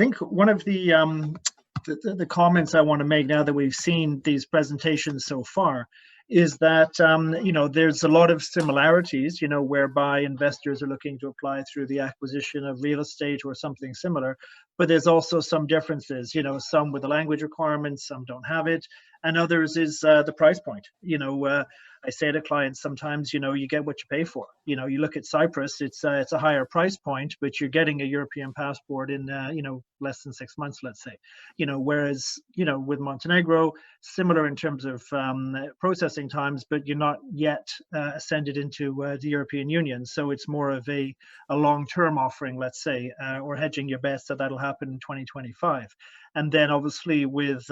think one of the comments I want to make now that we've seen these presentations so far is that there's a lot of similarities, whereby investors are looking to apply through the acquisition of real estate or something similar, but there's also some differences, some with the language requirements, some don't have it, and others is the price point. I say to clients sometimes, you get what you pay for. You look at Cyprus, it's a higher price point, but you're getting a European passport in less than 6 months, let's say. Whereas with Montenegro, similar in terms of processing times, but you're not yet ascended into the European Union, so it's more of a long-term offering, let's say, or hedging your bets that'll happen in 2025. And then obviously with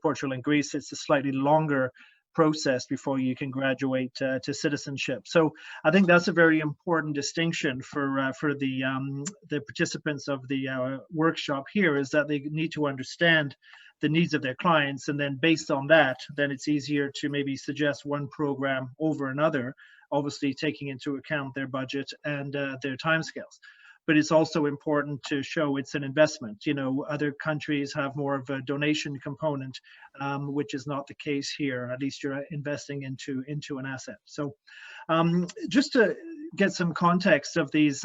Portugal and Greece, it's a slightly longer process before you can graduate to citizenship. So I think that's a very important distinction for the participants of the workshop here, is that they need to understand the needs of their clients, and then based on that, then it's easier to maybe suggest one program over another, obviously taking into account their budget and their timescales. But it's also important to show it's an investment. Other countries have more of a donation component, which is not the case here. At least you're investing into an asset. So just to get some context of these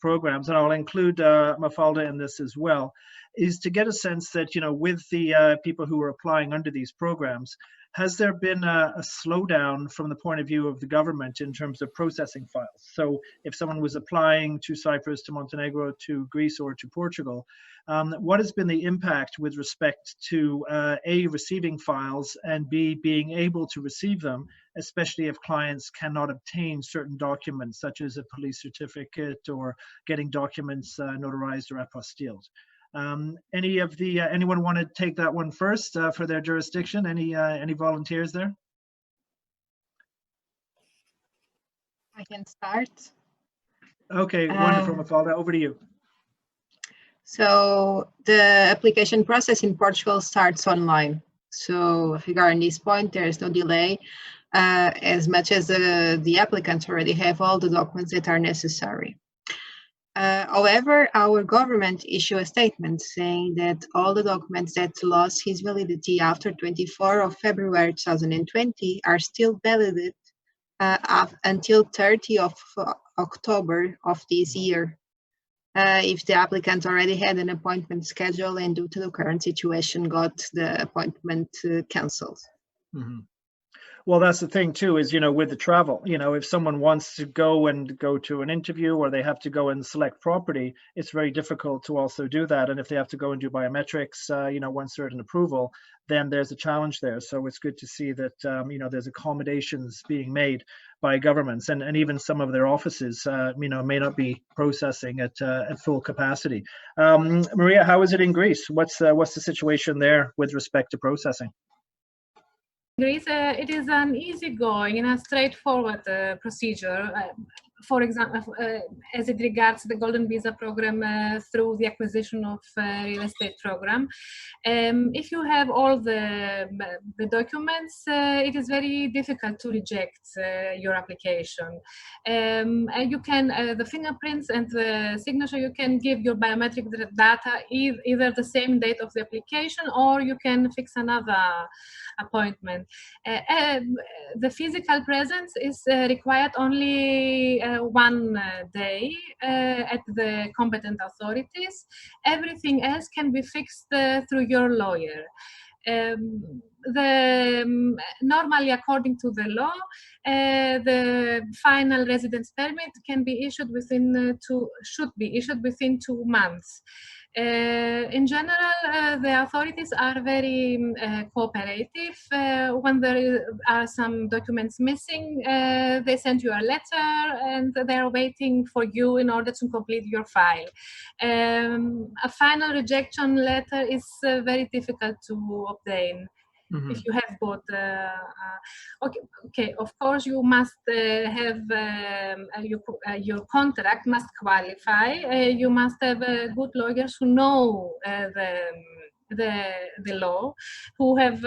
programs, and I'll include Mafalda in this as well, is to get a sense that, with the people who are applying under these programs, has there been a slowdown from the point of view of the government in terms of processing files? So if someone was applying to Cyprus, to Montenegro, to Greece, or to Portugal, what has been the impact with respect to A, receiving files, and B, being able to receive them, especially if clients cannot obtain certain documents, such as a police certificate or getting documents notarized or apostilled? Anyone want to take that one first for their jurisdiction? Any volunteers there? I can start. Okay, wonderful, Mafalda. Over to you. So the application process in Portugal starts online. So regarding this point, there is no delay, as much as the applicants already have all the documents that are necessary. However, our government issued a statement saying that all the documents that lost his validity after 24 of February 2020 are still valid until 30 of October of this year, if the applicant already had an appointment scheduled and due to the current situation got the appointment cancelled. Mm-hmm. Well, that's the thing too, is, with the travel, if someone wants to go to an interview, or they have to go and select property, it's very difficult to also do that. And if they have to go and do biometrics, once they're at an approval, then there's a challenge there. So it's good to see that, there's accommodations being made by governments, and even some of their offices, may not be processing at full capacity. Maria, how is it in Greece? What's the situation there with respect to processing? Greece, it is an easygoing and a straightforward procedure. For example, as it regards the Golden Visa program through the acquisition of real estate program, if you have all the documents, it is very difficult to reject your application. You can, the fingerprints and the signature, you can give your biometric data either the same date of the application, or you can fix another appointment. The physical presence is required only one day at the competent authorities. Everything else can be fixed through your lawyer. Normally, according to the law, the final residence permit can be issued should be issued within 2 months. In general, the authorities are very cooperative. When there are some documents missing, they send you a letter, and they're waiting for you in order to complete your file. A final rejection letter is very difficult to obtain. Mm-hmm. If you have both, okay. Of course, you must have your contract must qualify. You must have good lawyers who know the law, who have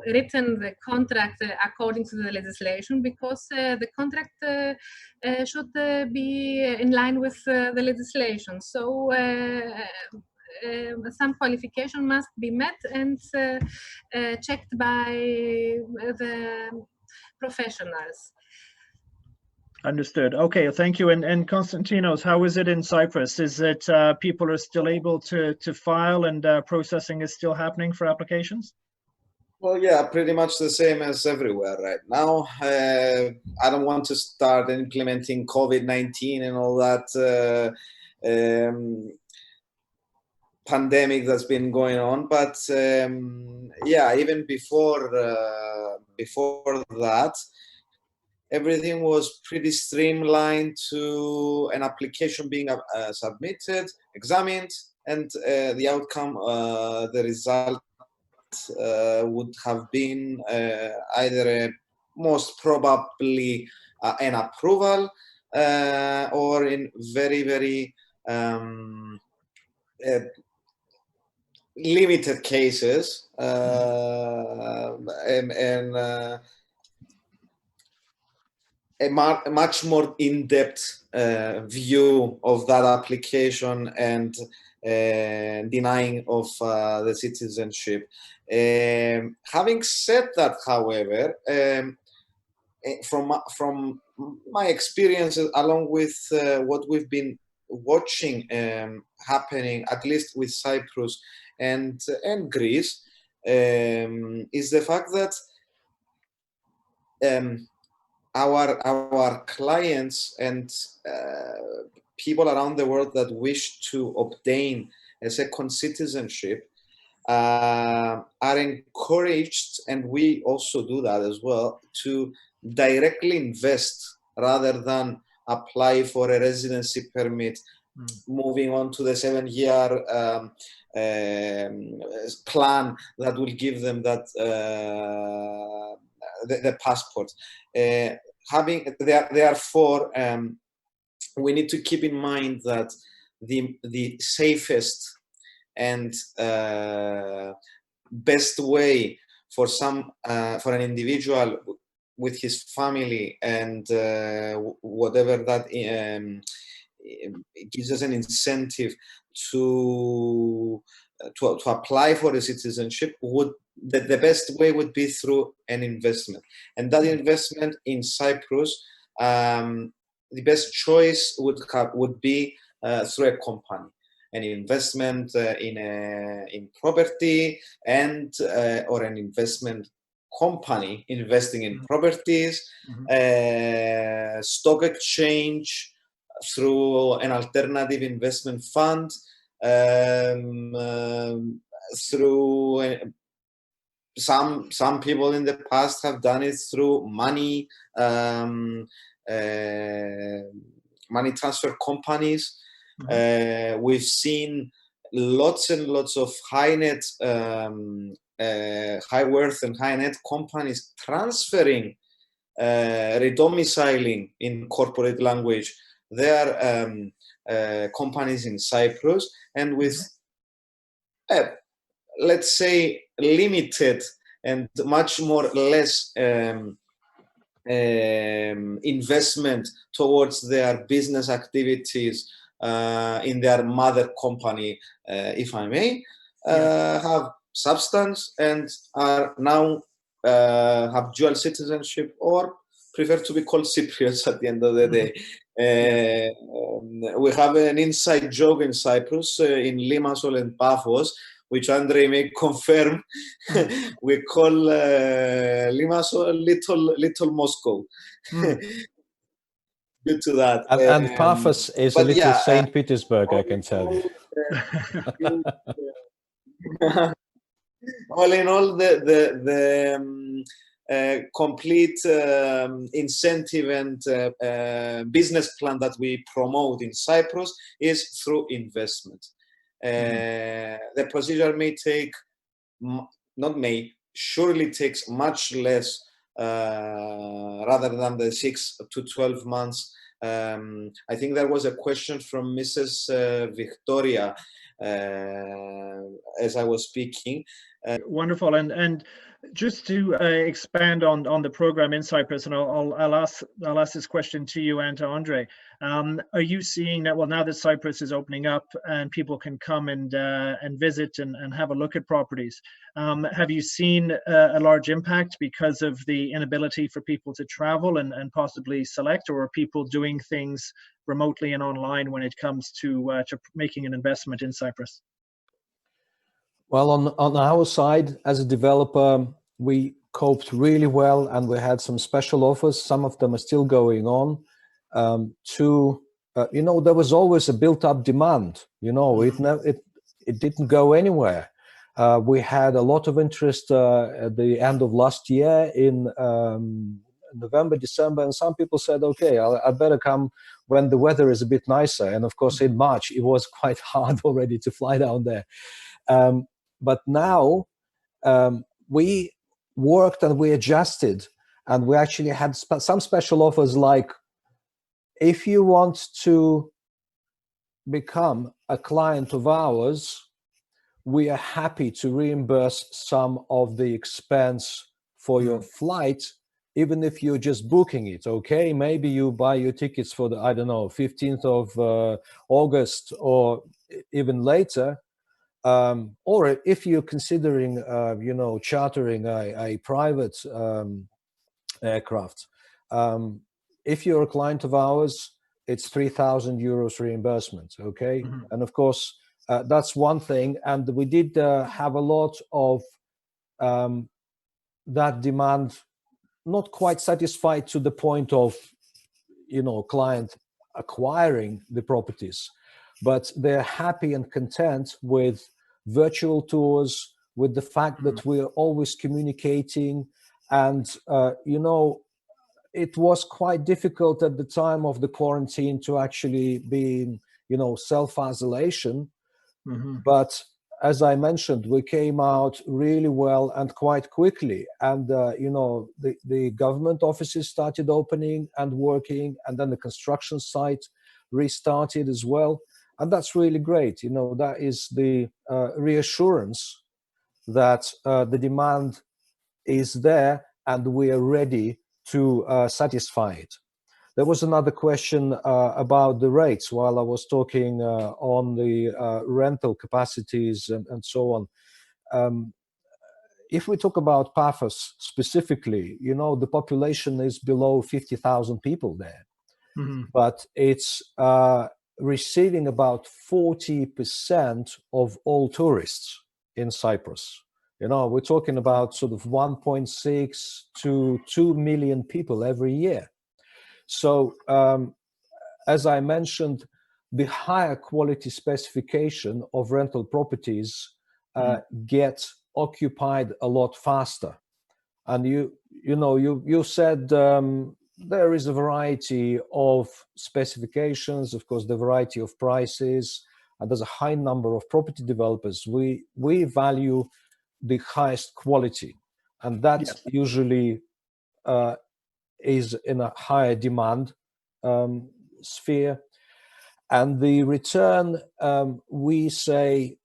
written the contract according to the legislation, because the contract should be in line with the legislation. So some qualification must be met and checked by the professionals. Understood. Okay, thank you. And Constantinos, how is it in Cyprus? Is it people are still able to file and processing is still happening for applications? Well, yeah, pretty much the same as everywhere right now. I don't want to start implementing COVID-19 and all that pandemic that's been going on, but yeah, even before that, everything was pretty streamlined to an application being submitted, examined, and the outcome, the result would have been either most probably an approval or in very, very limited cases a much more in-depth view of that application and denying of the citizenship. Having said that, however, from my experiences, along with what we've been watching happening, at least with Cyprus and Greece, is the fact that our clients and people around the world that wish to obtain a second citizenship are encouraged, and we also do that as well, to directly invest rather than apply for a residency permit, moving on to the 7-year plan that will give them that the passport. Therefore, we need to keep in mind that the safest and best way for an individual with his family and whatever that gives us an incentive to apply for a citizenship the best way would be through an investment, and that investment in Cyprus, the best choice would be through a company, an investment in property and or an investment company investing in properties, stock exchange through an alternative investment fund, through some people in the past have done it through money transfer companies. We've seen lots and lots of high worth and high net companies transferring, redomiciling in corporate language, their companies in Cyprus, and with let's say limited and much more less investment towards their business activities in their mother company, if I may, have substance and are now have dual citizenship or prefer to be called Cypriots at the end of the day. We have an inside joke in Cyprus, in Limassol and Paphos, which Andrei may confirm. We call Limassol little Moscow. Due to that. And Paphos is a little St. Petersburg, I can tell you. All in all, the complete incentive and business plan that we promote in Cyprus is through investment. The procedure may take, surely takes much less rather than the 6 to 12 months. I think there was a question from Mrs. Victoria as I was speaking. Wonderful. And just to expand on the program in Cyprus, and I'll ask this question to you and to Andrei. Are you seeing that, well, now that Cyprus is opening up and people can come and visit and have a look at properties, have you seen a large impact because of the inability for people to travel and possibly select, or are people doing things remotely and online when it comes to making an investment in Cyprus? Well, on our side, as a developer, we coped really well, and we had some special offers. Some of them are still going on. There was always a built-up demand. It didn't go anywhere. We had a lot of interest at the end of last year in November, December, and some people said, okay, I better come when the weather is a bit nicer. And of course, in March, it was quite hard already to fly down there. But now we worked and we adjusted, and we actually had some special offers, like if you want to become a client of ours, we are happy to reimburse some of the expense for your flight, even if you're just booking it, okay? Maybe you buy your tickets for the, 15th of August or even later. Or if you're considering, chartering a private aircraft, if you're a client of ours, it's 3,000 euros reimbursement, okay? Mm-hmm. And of course, that's one thing. And we did have a lot of that demand, not quite satisfied to the point of, client acquiring the properties, but they're happy and content with virtual tours, with the fact that we're always communicating. And, it was quite difficult at the time of the quarantine to actually be in, self-isolation. Mm-hmm. But as I mentioned, we came out really well and quite quickly. And, the government offices started opening and working, and then the construction site restarted as well. And that's really great. That is the reassurance that the demand is there and we are ready to satisfy it. There was another question about the rates while I was talking on the rental capacities and so on. If we talk about Paphos specifically, the population is below 50,000 people there, mm-hmm. but it's receiving about 40% of all tourists in Cyprus. We're talking about sort of 1.6 to 2 million people every year. So, as I mentioned, the higher quality specification of rental properties get occupied a lot faster. And you said there is a variety of specifications, of course, the variety of prices, and there's a high number of property developers. We value the highest quality, and that usually is in a higher demand sphere. And the return, we say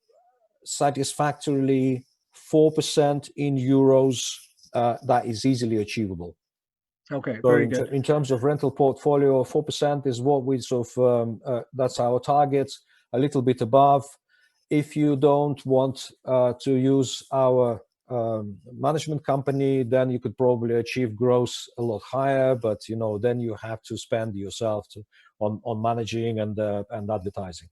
satisfactorily 4% in euros, that is easily achievable. Okay, so very good. In terms of rental portfolio, 4% is what we sort of, that's our target, a little bit above. If you don't want to use our management company, then you could probably achieve gross a lot higher, but then you have to spend yourself on managing and advertising.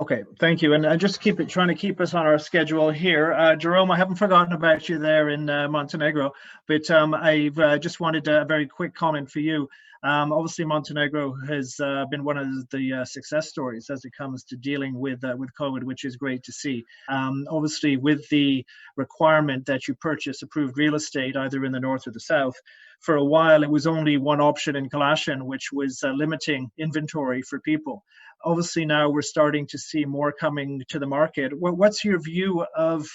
Okay, thank you. And just trying to keep us on our schedule here. Jerome, I haven't forgotten about you there in Montenegro, but I've just wanted a very quick comment for you. Obviously, Montenegro has been one of the success stories as it comes to dealing with COVID, which is great to see. Obviously, with the requirement that you purchase approved real estate, either in the north or the south, for a while it was only one option in Kalashin, which was limiting inventory for people. Obviously, now we're starting to see more coming to the market. What's your view of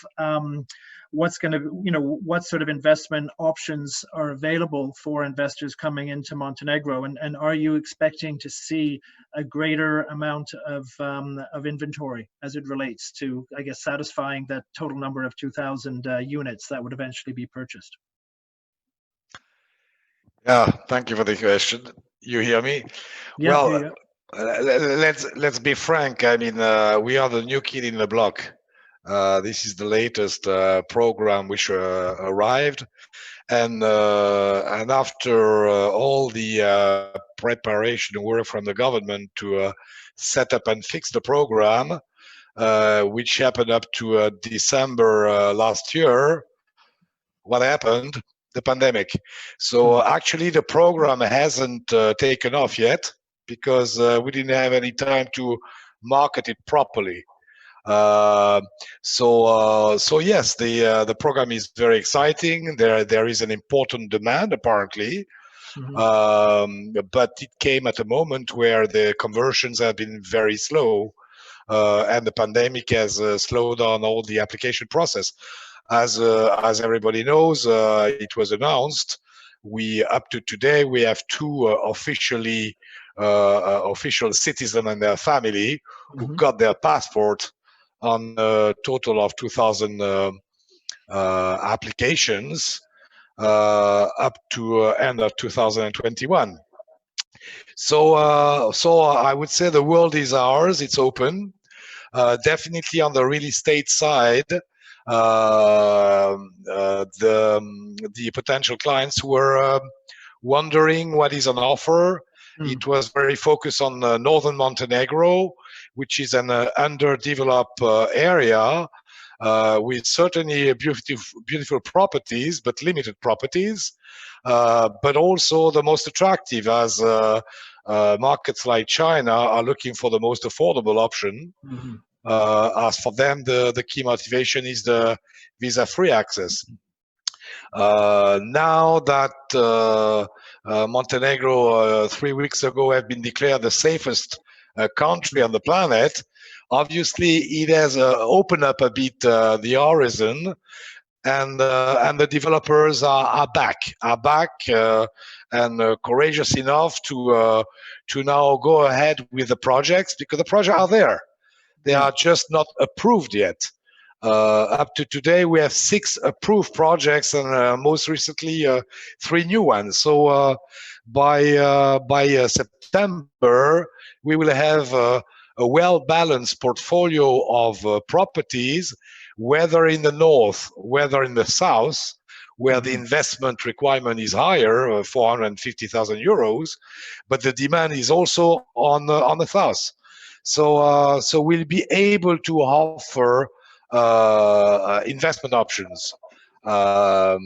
what's going to, what sort of investment options are available for investors coming into Montenegro, and are you expecting to see a greater amount of inventory as it relates to, I guess, satisfying that total number of 2,000 units that would eventually be purchased? Yeah, thank you for the question. You hear me? Yeah, Well, let's be frank. I mean, we are the new kid in the block. This is the latest program which arrived, and after all the preparation work from the government to set up and fix the program, which happened up to December last year, what happened? The pandemic. So actually the program hasn't taken off yet because we didn't have any time to market it properly. So yes, the program is very exciting. There is an important demand apparently, but it came at a moment where the conversions have been very slow, and the pandemic has slowed down all the application process. As everybody knows, it was announced. Up to today, we have two official citizens and their family who got their passport on a total of 2,000 applications up to end of 2021. So I would say the world is ours. It's open. Definitely on the real estate side, the potential clients were wondering what is on offer. It was very focused on northern Montenegro, which is an underdeveloped area with certainly beautiful properties, but limited properties, but also the most attractive, as markets like China are looking for the most affordable option. As for them, the key motivation is the visa-free access. Now that Montenegro 3 weeks ago have been declared the safest country on the planet, obviously it has opened up a bit the horizon, and the developers are back and courageous enough to now go ahead with the projects, because the projects are there. They are just not approved yet. Up to today, we have 6 approved projects, and most recently 3 new ones. So by September, we will have a well-balanced portfolio of properties, whether in the north, whether in the south, where the investment requirement is higher, 450,000 euros, but the demand is also on the south. So we'll be able to offer investment options, so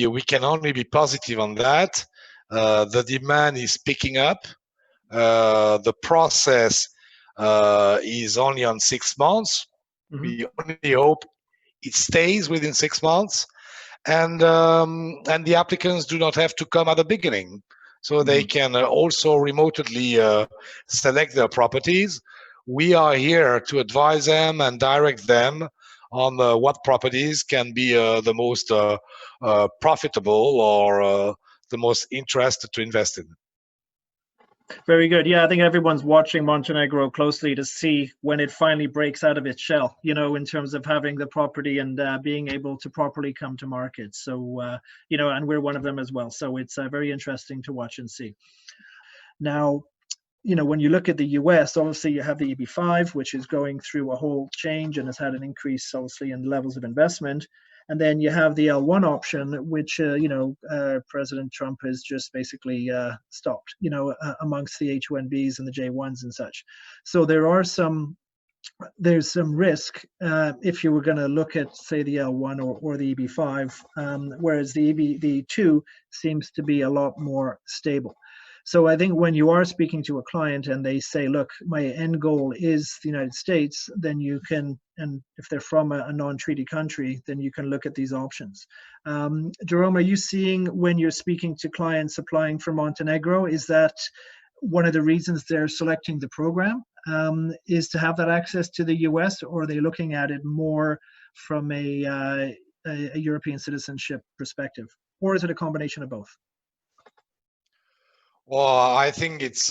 we can only be positive on that. The demand is picking up. The process is only on 6 months. We only hope it stays within 6 months, and the applicants do not have to come at the beginning. So they can also remotely select their properties. We are here to advise them and direct them on what properties can be the most profitable or the most interested to invest in. Very good. Yeah, I think everyone's watching Montenegro closely to see when it finally breaks out of its shell, in terms of having the property and being able to properly come to market. So, and we're one of them as well. So it's very interesting to watch and see. Now, when you look at the US, obviously you have the EB5, which is going through a whole change and has had an increase, obviously, in levels of investment. And then you have the L1 option, which, President Trump has just basically stopped, amongst the H1Bs and the J1s and such. So there's some risk if you were going to look at, say, the L1 or the EB5, whereas the 2 seems to be a lot more stable. So I think when you are speaking to a client and they say, look, my end goal is the United States, then you can, and if they're from a non-treaty country, then you can look at these options. Jerome, are you seeing when you're speaking to clients applying for Montenegro, is that one of the reasons they're selecting the program is to have that access to the US, or are they looking at it more from a European citizenship perspective? Or is it a combination of both? Well, I think it's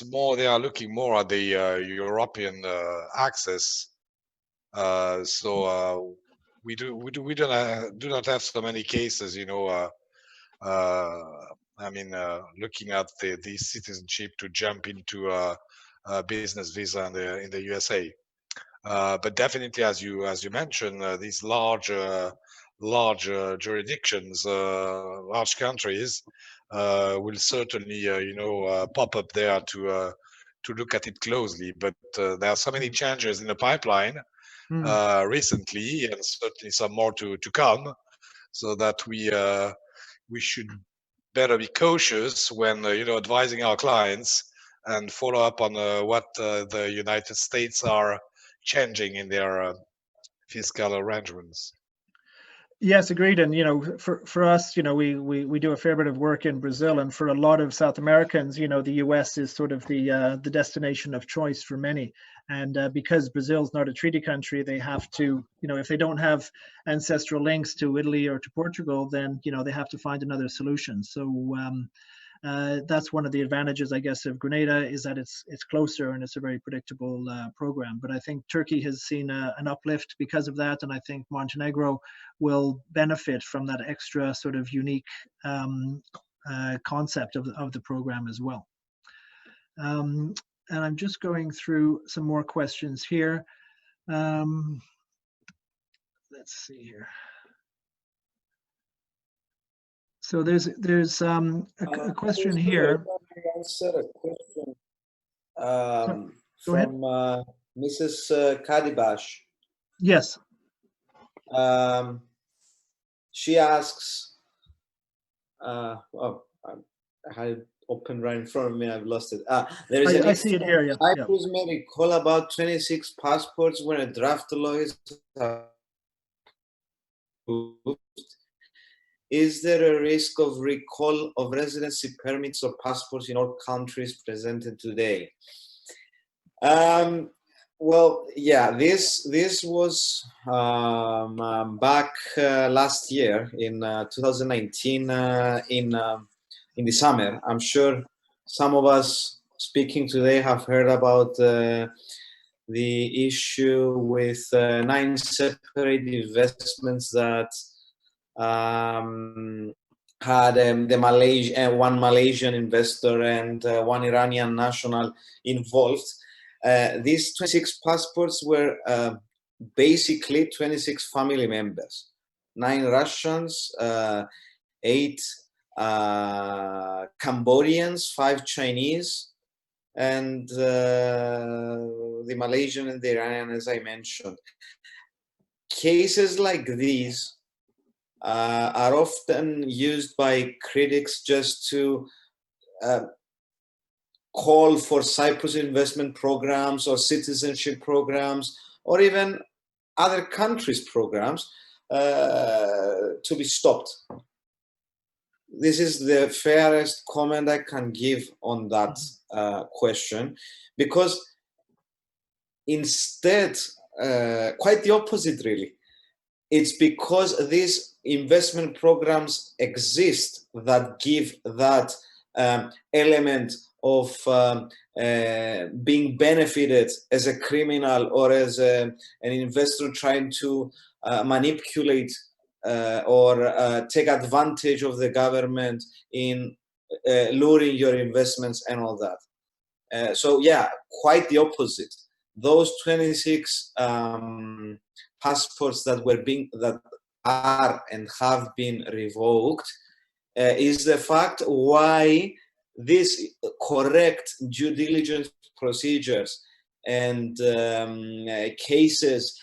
more, they are looking more at the European access. So we do not have so many cases, you know. I mean, looking at the citizenship to jump into a business visa in the USA. But definitely, as you mentioned, these large jurisdictions, large countries, will certainly you know, pop up there to look at it closely. But there are so many changes in the pipeline recently, and certainly some more to come, so that we should better be cautious when you know, advising our clients, and follow up on what the United States are changing in their fiscal arrangements. Yes, agreed. And you know, for us, you know, we do a fair bit of work in Brazil, and for a lot of South Americans, you know, the US is sort of the destination of choice for many. And because Brazil's not a treaty country, they have to, you know, if they don't have ancestral links to Italy or to Portugal, then you know they have to find another solution. So that's one of the advantages, I guess, of Grenada, is that it's closer and it's a very predictable program. But I think Turkey has seen an uplift because of that, and I think Montenegro will benefit from that extra sort of unique concept of the program as well. And I'm just going through some more questions here. Let's see here. So there's a question here. Let me answer a question Go ahead. from Mrs. Kadibash. Yes. She asks, oh, I had it open right in front of me, I've lost it. There is I see it here, yeah. Cyprus may recall about 26 passports when a draft law is approved. Is there a risk of recall of residency permits or passports in all countries presented today? Well, yeah, this was back last year in 2019 in the summer. I'm sure some of us speaking today have heard about the issue with 9 separate investments that had one Malaysian investor and one Iranian national involved. These 26 passports were basically 26 family members, 9 Russians, 8 Cambodians, 5 Chinese, and the Malaysian and the Iranian, as I mentioned. Cases like these are often used by critics just to call for Cyprus investment programs or citizenship programs, or even other countries' programs to be stopped. This is the fairest comment I can give on that question, because instead, quite the opposite really. It's because these investment programs exist that give that element of being benefited as a criminal or as an investor trying to manipulate or take advantage of the government in luring your investments and all that. So yeah, quite the opposite. Those 26 passports that are and have been revoked is the fact why these correct due diligence procedures and cases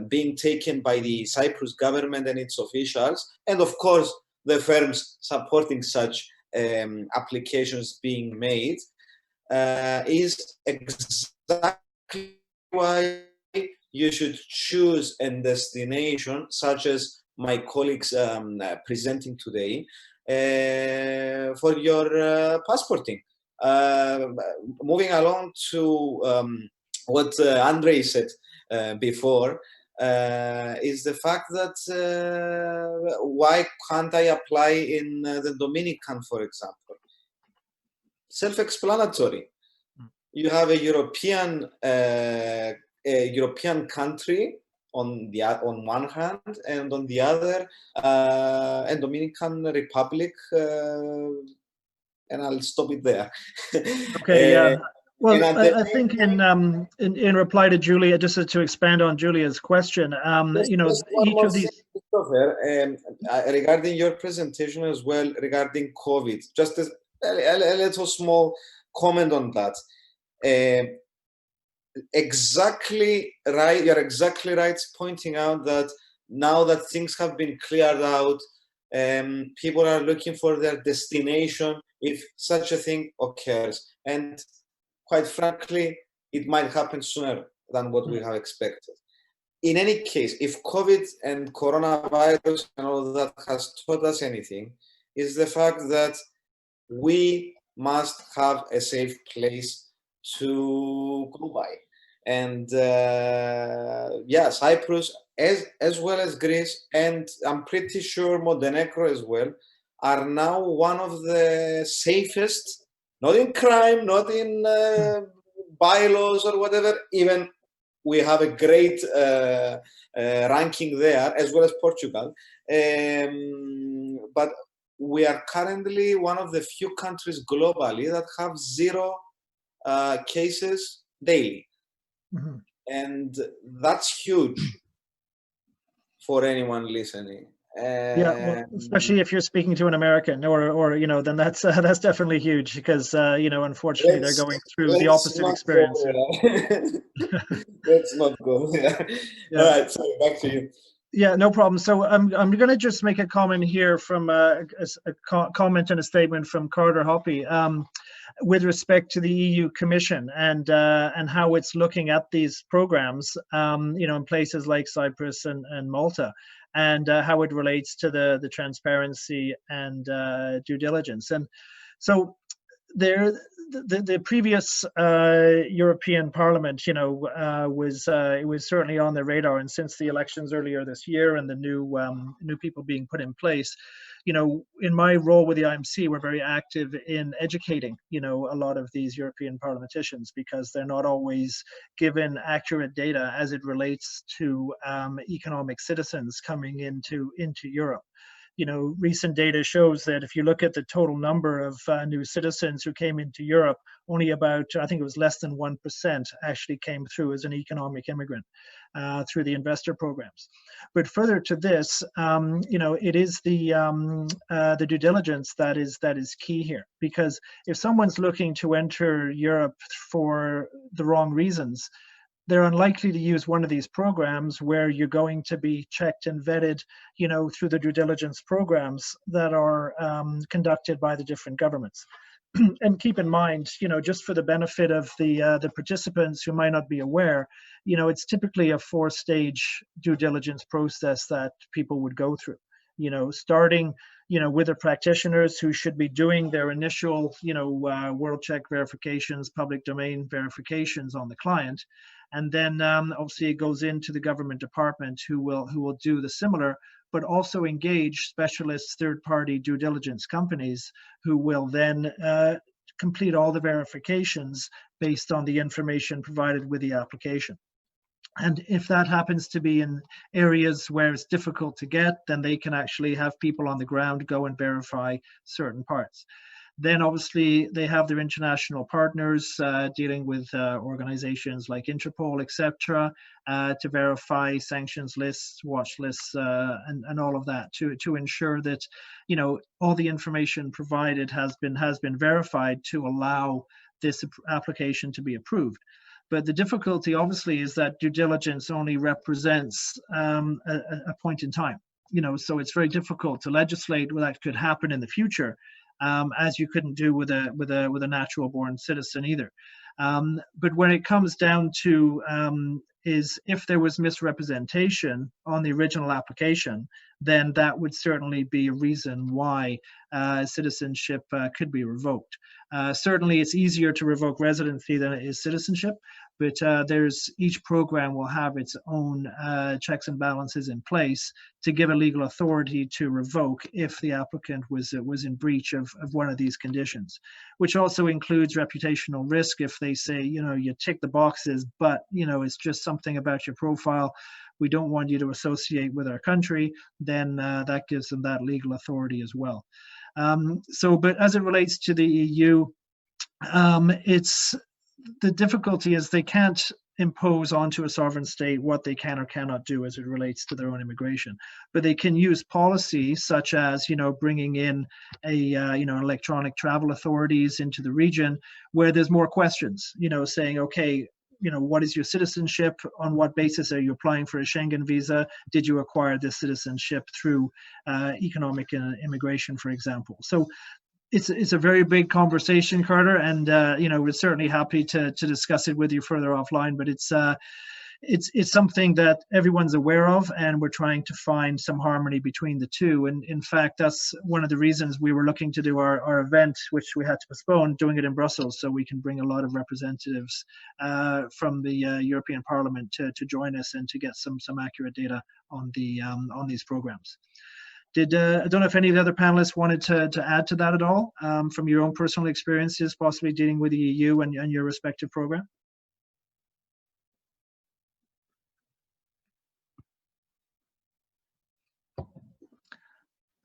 being taken by the Cyprus government and its officials, and of course the firms supporting such applications being made, is exactly why you should choose a destination such as my colleagues presenting today for your passporting. Moving along to what Andrei said before, is the fact that why can't I apply in the Dominican, for example? Self-explanatory. You have a European country on one hand, and on the other, a Dominican Republic, and I'll stop it there. Okay, yeah. Well, I think in reply to Julia, just to expand on Julia's question, you know, each of these. Regarding your presentation as well, regarding COVID, just a little small comment on that. Exactly right. You're exactly right, pointing out that now that things have been cleared out, people are looking for their destination if such a thing occurs. And quite frankly, it might happen sooner than what we have expected. In any case, if COVID and coronavirus and all that has taught us anything, is the fact that we must have a safe place to go by. And yeah, Cyprus, as well as Greece, and I'm pretty sure Montenegro as well, are now one of the safest, not in crime, not in bylaws or whatever, even we have a great ranking there, as well as Portugal. But we are currently one of the few countries globally that have 0 cases daily. Mm-hmm. And that's huge for anyone listening. Yeah, well, especially if you're speaking to an American, or you know, then that's definitely huge, because you know, unfortunately, they're going through the opposite experience. Let's not go there. Yeah. All right, so back to you. Yeah, no problem. So I'm going to just make a comment here from a comment and a statement from Carter Hoppy with respect to the EU Commission and how it's looking at these programs, you know, in places like Cyprus and Malta, and how it relates to the transparency and due diligence. And so the previous European Parliament, you know, was certainly on the radar, and since the elections earlier this year and the new people being put in place, you know, in my role with the IMC, we're very active in educating, you know, a lot of these European parliamentarians, because they're not always given accurate data as it relates to economic citizens coming into Europe. You know, recent data shows that if you look at the total number of new citizens who came into Europe, only about, I think it was less than 1% actually came through as an economic immigrant through the investor programs. But further to this, you know, it is the due diligence that is key here, because if someone's looking to enter Europe for the wrong reasons, they're unlikely to use one of these programs where you're going to be checked and vetted, you know, through the due diligence programs that are conducted by the different governments. And keep in mind, you know, just for the benefit of the participants who might not be aware, you know, it's typically a 4-stage due diligence process that people would go through. You know, starting, you know, with the practitioners who should be doing their initial, you know, world check verifications, public domain verifications on the client. And then obviously it goes into the government department who will do the similar, but also engage specialist third-party due diligence companies who will then complete all the verifications based on the information provided with the application. And if that happens to be in areas where it's difficult to get, then they can actually have people on the ground go and verify certain parts. Then obviously they have their international partners dealing with organizations like Interpol, etc., to verify sanctions lists, watch lists, and all of that to ensure that, you know, all the information provided has been verified to allow this application to be approved. But the difficulty obviously is that due diligence only represents a point in time. You know, so it's very difficult to legislate what that could happen in the future. as you couldn't do with a natural born citizen either. But when it comes down to is if there was misrepresentation on the original application, then that would certainly be a reason why citizenship could be revoked. Certainly, it's easier to revoke residency than it is citizenship, but each program will have its own checks and balances in place to give a legal authority to revoke if the applicant was in breach of one of these conditions, which also includes reputational risk. If they say, you tick the boxes, but it's just something about your profile, we don't want you to associate with our country, then that gives them that legal authority as well. But as it relates to the EU, the difficulty is they can't impose onto a sovereign state what they can or cannot do as it relates to their own immigration, but they can use policy such as bringing in electronic travel authorities into the region where there's more questions, saying, okay, what is your citizenship? On what basis are you applying for a Schengen visa? Did you acquire this citizenship through economic immigration, for example? So it's a very big conversation, Carter, and we're certainly happy to discuss it with you further offline. But it's something that everyone's aware of, and we're trying to find some harmony between the two. And in fact, that's one of the reasons we were looking to do our event, which we had to postpone, doing it in Brussels, so we can bring a lot of representatives from the European Parliament to join us and to get some accurate data on these programs. I don't know if any of the other panelists wanted to add to that at all, from your own personal experiences, possibly dealing with the EU and your respective program?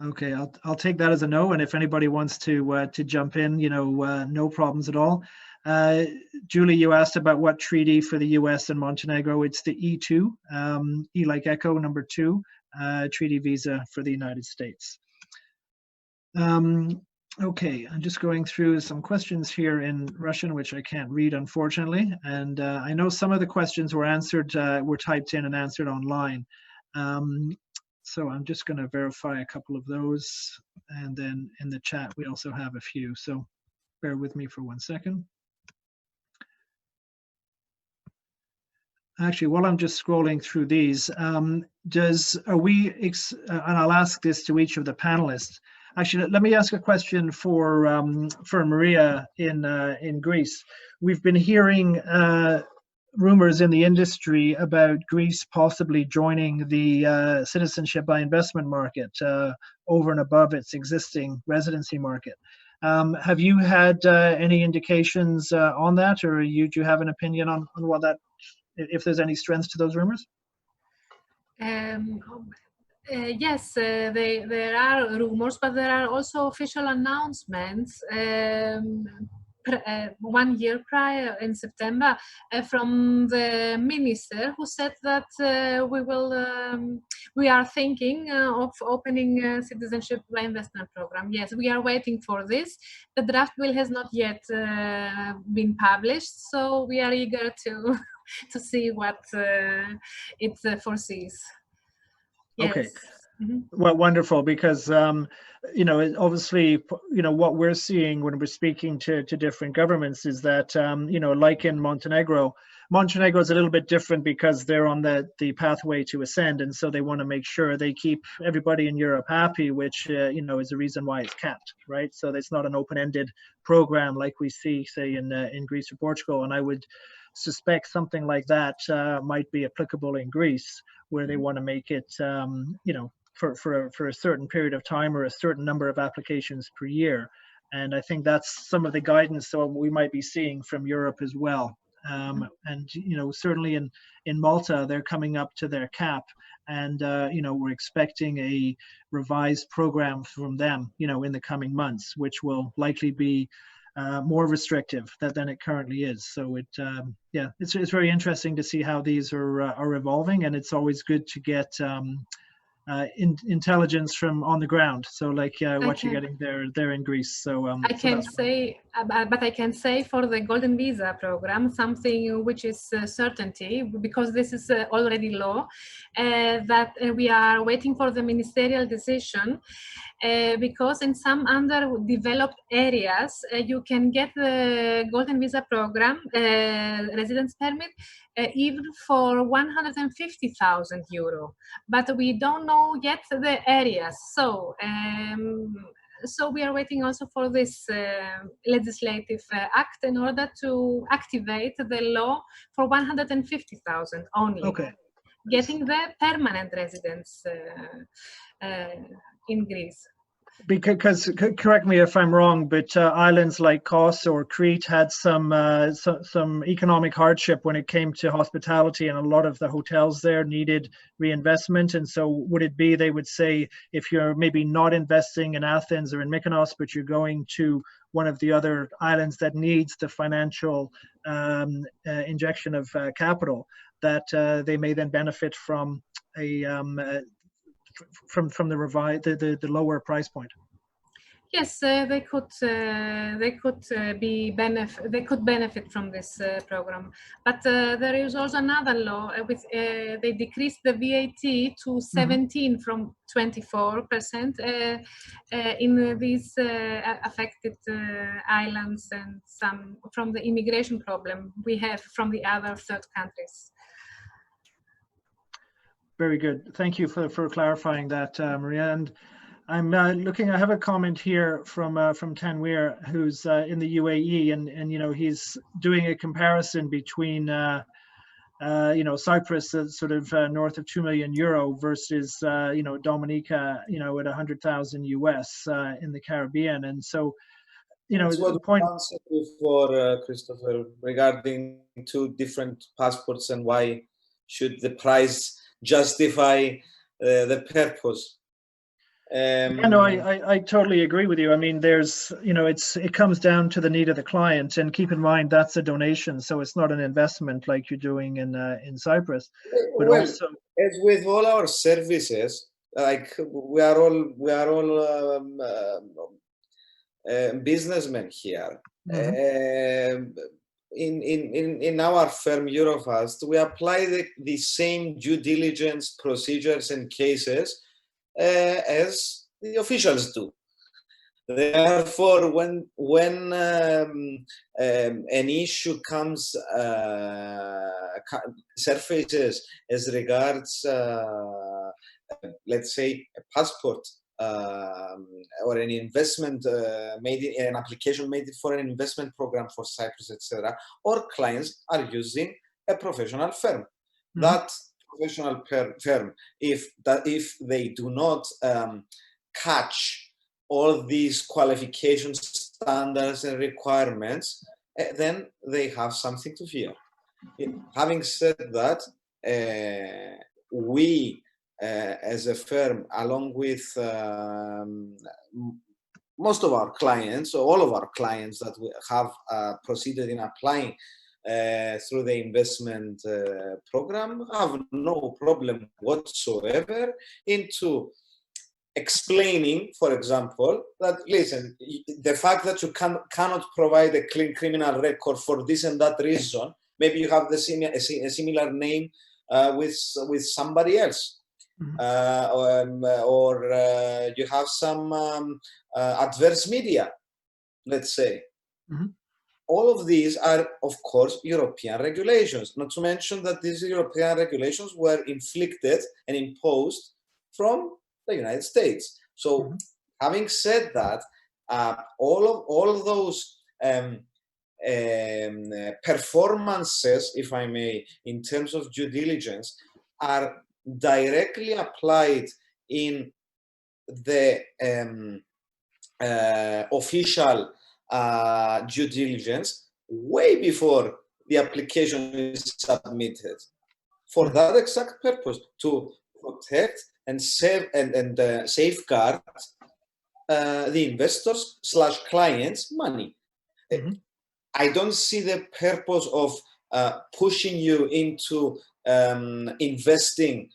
Okay, I'll take that as a no, and if anybody wants to jump in, no problems at all. Julie, you asked about what treaty for the US and Montenegro. It's the E2, E like Echo, number 2, treaty visa for the United States. Okay, I'm just going through some questions here in Russian, which I can't read, unfortunately. And I know some of the questions were answered, were typed in and answered online. So I'm just going to verify a couple of those. And then in the chat, we also have a few. So bear with me for 1 second. Actually, while I'm just scrolling through these, and I'll ask this to each of the panelists. Actually, let me ask a question for Maria in Greece. We've been hearing rumors in the industry about Greece possibly joining the citizenship by investment market over and above its existing residency market. Have you had any indications on that, or do you have an opinion on what that, if there's any strength to those rumors? Yes, there are rumors, but there are also official announcements 1 year prior in September from the minister, who said that we are thinking of opening a citizenship by investment program. Yes, we are waiting for this. The draft bill has not yet been published, so we are eager to see what it foresees. Yes. Okay. Well, wonderful, because obviously, what we're seeing when we're speaking to different governments is that, like in Montenegro is a little bit different because they're on the pathway to ascend, and so they want to make sure they keep everybody in Europe happy, which is the reason why it's capped, right? So it's not an open-ended program like we see, say, in Greece or Portugal, and I would suspect something like that might be applicable in Greece, where they want to make it, for a certain period of time or a certain number of applications per year. And I think that's some of the guidance that we might be seeing from Europe as well. And certainly in Malta, they're coming up to their cap, and we're expecting a revised program from them, in the coming months, which will likely be more restrictive than it currently is. So it's very interesting to see how these are evolving, and it's always good to get intelligence from on the ground. So what you're getting there in Greece. So I can say for the Golden Visa program something which is certainty, because this is already law, that we are waiting for the ministerial decision. because in some underdeveloped areas you can get the Golden Visa program residence permit even for 150,000 euro, but we don't know yet the areas. So we are waiting also for this legislative act in order to activate the law for 150,000 only. Okay. Getting the permanent residence in Greece. Because correct me if I'm wrong, but islands like Kos or Crete had some economic hardship when it came to hospitality, and a lot of the hotels there needed reinvestment. And so would it be, they would say, if you're maybe not investing in Athens or in Mykonos, but you're going to one of the other islands that needs the financial injection of capital, that they may then benefit from from the lower price point? Yes, they could benefit from this program, but there is also another law with they decreased the VAT to 17 from 24% in these affected islands, and some from the immigration problem we have from the other third countries. Very good. Thank you for clarifying that, Maria. And I'm looking. I have a comment here from Tanwir, who's in the UAE, and you know, he's doing a comparison between you know, Cyprus, sort of north of 2 million euro, versus you know, Dominica, you know, at 100,000 US in the Caribbean. And so, you know, that's what the point we answered before, Christopher, regarding two different passports and why should the price justify the purpose. No, I totally agree with you. I mean, there's, you know, it comes down to the need of the client, and keep in mind that's a donation, so it's not an investment like you're doing in Cyprus. But well, also, as with all our services, like we are all businessmen here. In our firm Eurofast, we apply the same due diligence procedures and cases as the officials do. Therefore, when an issue comes surfaces as regards, let's say, a passport or an investment an application made for an investment program for Cyprus, etc., or clients are using a professional firm. That professional firm, if they do not catch all these qualification standards and requirements, then they have something to fear. Having said that, we as a firm, along with most of our clients, or all of our clients that we have proceeded in applying through the investment program, have no problem whatsoever into explaining, for example, that, listen, the fact that you cannot provide a clean criminal record for this and that reason, maybe you have a similar name with somebody else. Or you have some adverse media, let's say. All of these are, of course, European regulations, not to mention that these European regulations were inflicted and imposed from the United States. So having said that, all of those performances, if I may, in terms of due diligence, are directly applied in the official due diligence way before the application is submitted, for that exact purpose, to protect and save and safeguard the investors / clients' money. I don't see the purpose of pushing you into investing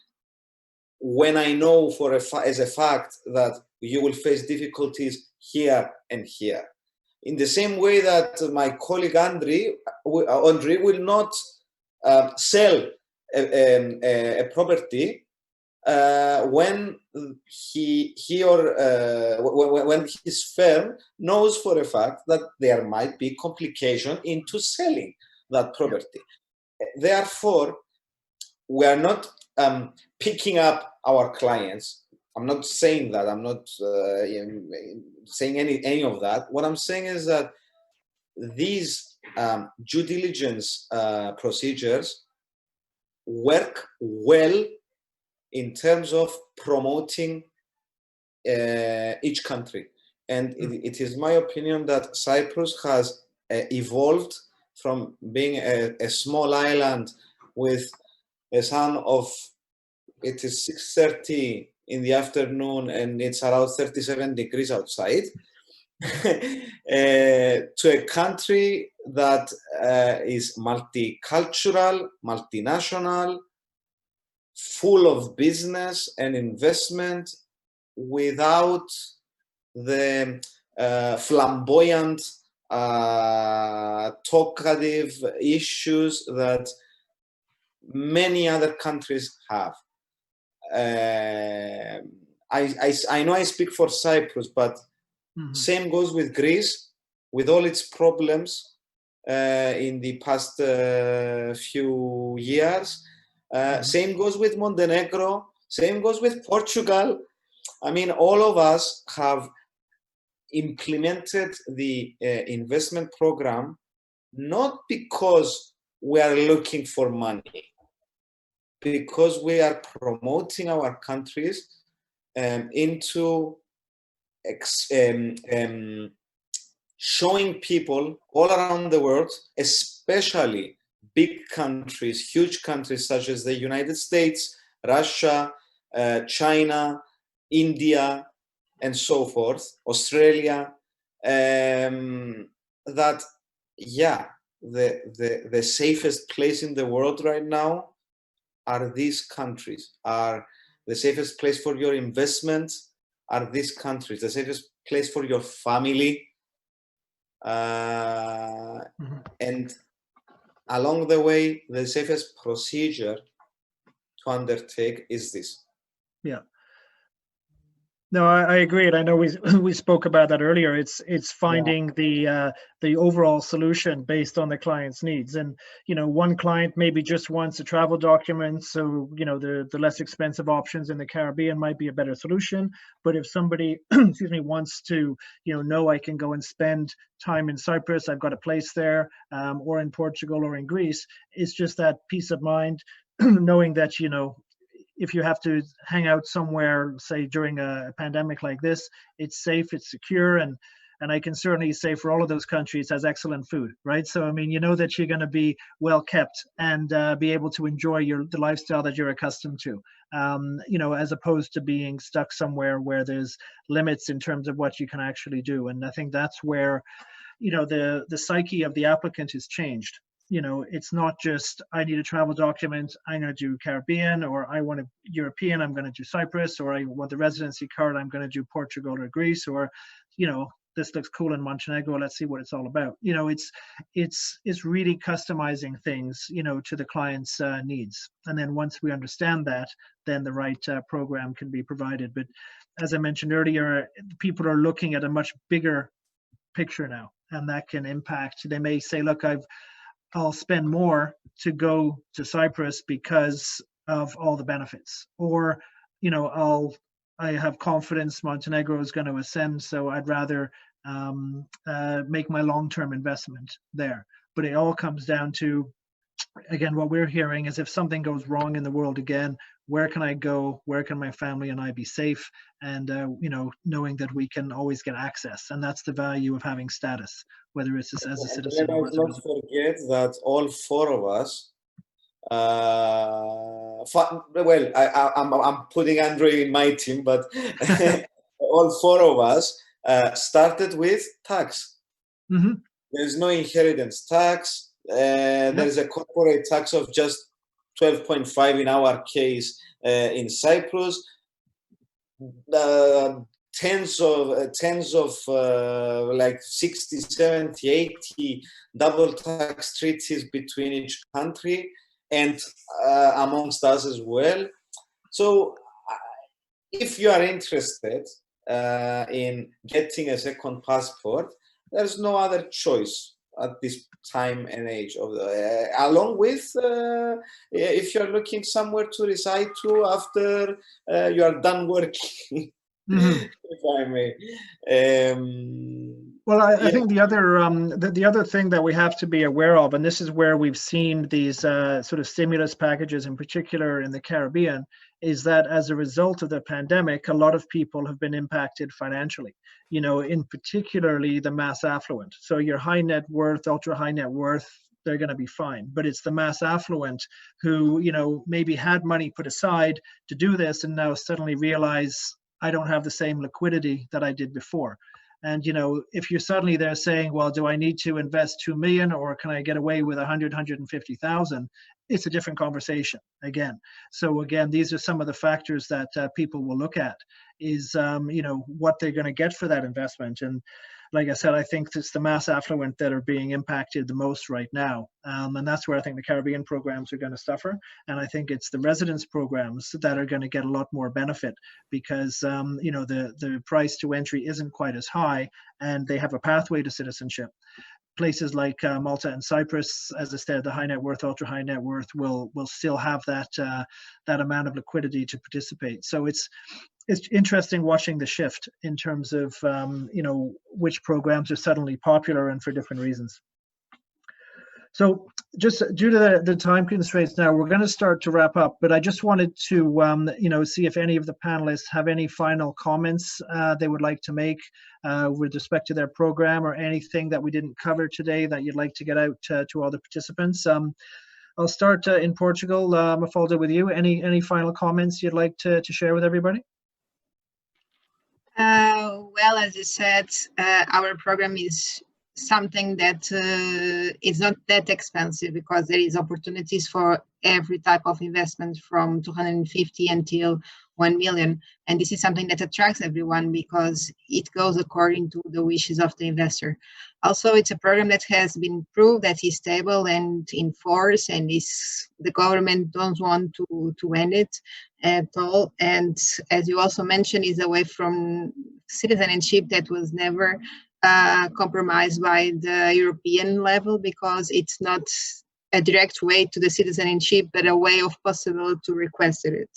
when I know as a fact that you will face difficulties here and here. In the same way that my colleague Andrei will not sell a property when when his firm knows for a fact that there might be complication into selling that property. Therefore, we are not picking up our clients. I'm not saying that. I'm not saying any of that. What I'm saying is that these due diligence procedures work well in terms of promoting each country. And it is my opinion that Cyprus has evolved from being a small island with a sun of, it is 6:30 in the afternoon and it's around 37 degrees outside, to a country that is multicultural, multinational, full of business and investment, without the flamboyant, talkative issues that many other countries have. I know I speak for Cyprus, but same goes with Greece, with all its problems in the past few years. Same goes with Montenegro, same goes with Portugal. I mean, all of us have implemented the investment program not because we are looking for money, because we are promoting our countries into showing people all around the world, especially big countries, huge countries such as the United States, Russia, China, India, and so forth, Australia, that, yeah, the safest place in the world right now are these countries. Are the safest place for your investment are these countries. The safest place for your family. And along the way, the safest procedure to undertake is this. Yeah. No, I agree, and I know we spoke about that earlier. It's finding the overall solution based on the client's needs, and one client maybe just wants a travel document, so the less expensive options in the Caribbean might be a better solution. But if somebody, excuse me, wants to know I can go and spend time in Cyprus, I've got a place there, or in Portugal or in Greece, it's just that peace of mind, knowing that if you have to hang out somewhere, say during a pandemic like this, it's safe, it's secure, and I can certainly say for all of those countries, it has excellent food, right? So I mean, that you're going to be well kept and be able to enjoy the lifestyle that you're accustomed to, as opposed to being stuck somewhere where there's limits in terms of what you can actually do. And I think that's where, the psyche of the applicant has changed. It's not just, I need a travel document, I'm going to do Caribbean, or I want a European, I'm going to do Cyprus, or I want the residency card, I'm going to do Portugal or Greece, or, this looks cool in Montenegro, let's see what it's all about. It's really customizing things, to the client's needs. And then once we understand that, then the right program can be provided. But as I mentioned earlier, people are looking at a much bigger picture now, and that can impact. They may say, look, I'll spend more to go to Cyprus because of all the benefits, or I have confidence Montenegro is going to ascend, so I'd rather make my long-term investment there. But it all comes down to, again, what we're hearing is, if something goes wrong in the world again, where can I go? Where can my family and I be safe? And knowing that we can always get access, and that's the value of having status, whether it's as a citizen or as a resident. Don't forget that all four of us. I'm putting Andrei in my team, but all four of us started with tax. There's no inheritance tax. There's a corporate tax of just 12.5 in our case in Cyprus. Tens of like 60, 70, 80 double tax treaties between each country and amongst us as well. So if you are interested in getting a second passport, there's no other choice at this time and age of the, along with if you're looking somewhere to reside to after you are done working, if I may. Well, I think the other thing that we have to be aware of, and this is where we've seen these sort of stimulus packages, in particular in the Caribbean, is that as a result of the pandemic, a lot of people have been impacted financially. You know, in particularly the mass affluent. So your high net worth, ultra high net worth, they're going to be fine. But it's the mass affluent who, you know, maybe had money put aside to do this and now suddenly realize I don't have the same liquidity that I did before. And, you know, if you're suddenly there saying, well, do I need to invest 2 million or can I get away with 150,000? It's a different conversation again. So again, these are some of the factors that people will look at is, you know, what they're going to get for that investment. And like I said, I think it's the mass affluent that are being impacted the most right now. And that's where I think the Caribbean programs are going to suffer. And I think it's the residence programs that are going to get a lot more benefit because, you know, the price to entry isn't quite as high and they have a pathway to citizenship. Places like Malta and Cyprus, as I said, the high net worth, ultra high net worth will still have that that amount of liquidity to participate. So it's interesting watching the shift in terms of you know, which programs are suddenly popular and for different reasons. So just due to the time constraints now, we're going to start to wrap up, but I just wanted to, you know, see if any of the panelists have any final comments they would like to make with respect to their program or anything that we didn't cover today that you'd like to get out to all the participants. I'll start in Portugal, Mafalda, with you. Any final comments you'd like to share with everybody? Well, as you said, our program is something that is not that expensive because there is opportunities for every type of investment from 250 until 1 million. And this is something that attracts everyone because it goes according to the wishes of the investor. Also, it's a program that has been proved that is stable and in force, and the government don't want to end it at all. And as you also mentioned, is away from citizenship that was never compromised by the European level because it's not a direct way to the citizenship, but a way of possible to request it.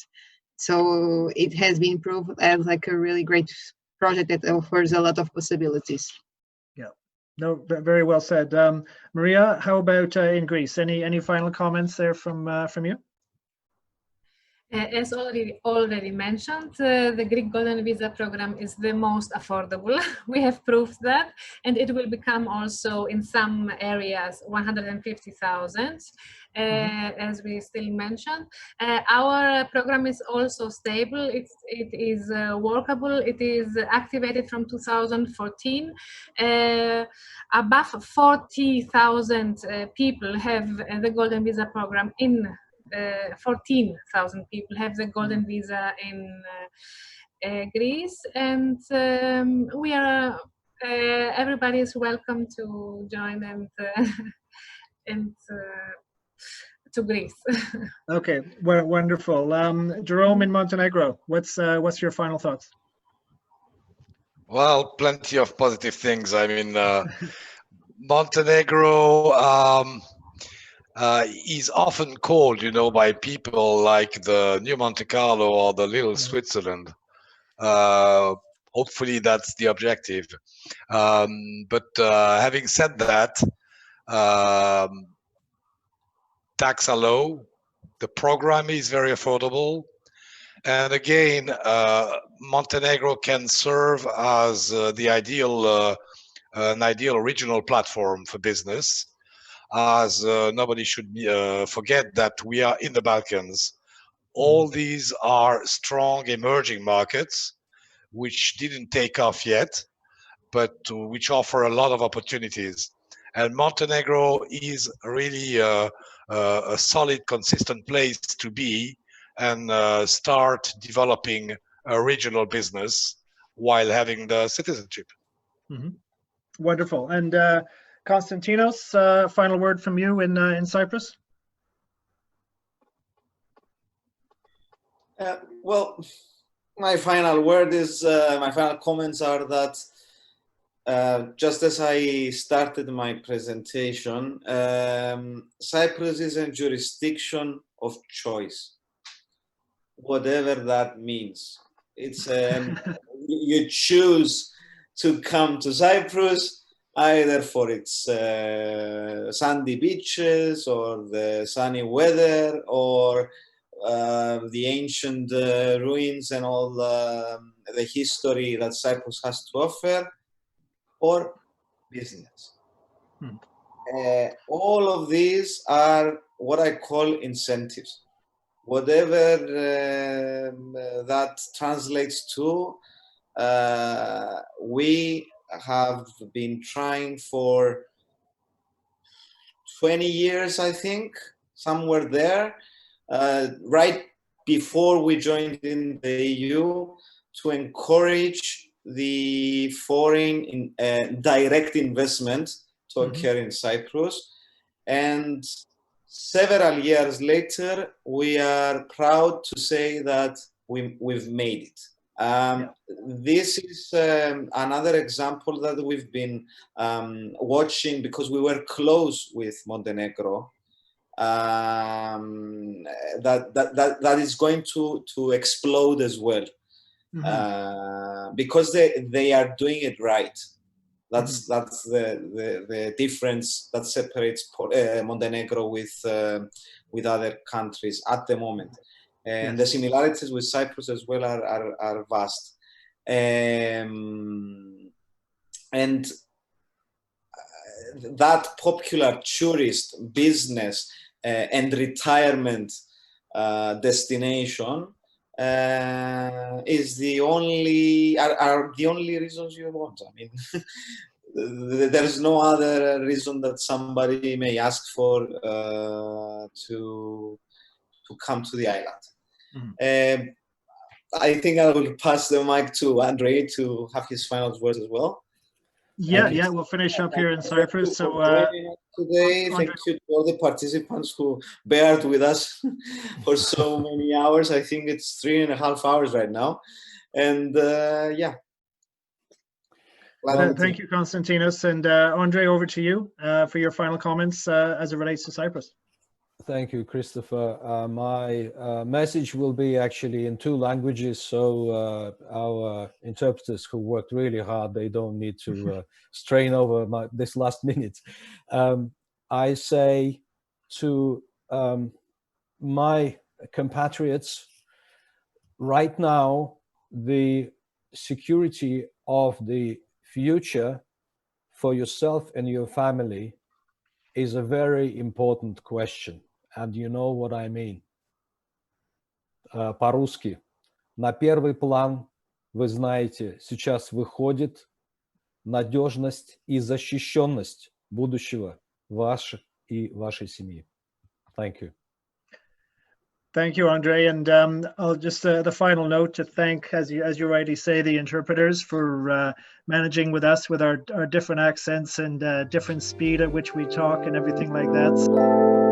So it has been proved as like a really great project that offers a lot of possibilities. Yeah, no, very well said. Maria, how about in Greece? Any final comments there from you? As already mentioned, the Greek Golden Visa program is the most affordable. We have proved that, and it will become also in some areas 150,000, as we still mentioned. Our program is also stable. It is workable. It is activated from 2014. Above 40,000 people have the Golden Visa program in 14,000 people have the Golden Visa in Greece, and we are everybody is welcome to join and to Greece. Okay, well, wonderful. Jerome in Montenegro, what's your final thoughts? Well, plenty of positive things. I mean, Montenegro is often called, you know, by people like the New Monte Carlo or the Little Switzerland. Hopefully that's the objective. But having said that, tax are low, the program is very affordable, and again, Montenegro can serve as the ideal, an ideal regional platform for business. As nobody should forget that we are in the Balkans. All these are strong emerging markets which didn't take off yet, but which offer a lot of opportunities. And Montenegro is really a solid, consistent place to be and start developing a regional business while having the citizenship. Wonderful. And Constantinos, final word from you in Cyprus? Well, my final word is, my final comments are that just as I started my presentation, Cyprus is a jurisdiction of choice, whatever that means. It's you choose to come to Cyprus either for its sandy beaches or the sunny weather or the ancient ruins and all the history that Cyprus has to offer, or business. All of these are what I call incentives. Whatever that translates to, we have been trying for 20 years, I think, somewhere there, right before we joined in the EU, to encourage the foreign direct investment to occur in Cyprus. And several years later, we are proud to say that we've made it. This is another example that we've been watching because we were close with Montenegro. That is going to explode as well, because they are doing it right. That's the difference that separates Montenegro with other countries at the moment. And the similarities with Cyprus as well are vast. And that popular tourist, business, and retirement destination is the only are the only reasons you want. I mean, there is no other reason that somebody may ask for to come to the island. I think I will pass the mic to Andrei to have his final words as well. Yeah, we'll finish up here in Cyprus. So today, thank you to all the participants who bared with us for so many hours. I think it's 3.5 hours right now, and yeah. Thank you, Constantinos, and Andrei, over to you for your final comments as it relates to Cyprus. Thank you, Christopher. My message will be actually in 2 languages, so our interpreters who worked really hard, they don't need to strain over this last minute. I say to my compatriots, right now, the security of the future for yourself and your family is a very important question. And you know what I mean. По-русски. На первый план, вы знаете, сейчас выходит надежность и защищенность будущего вашей и вашей семьи. Thank you. Thank you, Andrei. And I'll just the final note to thank, as you rightly say, the interpreters for managing with us with our different accents and different speed at which we talk and everything like that.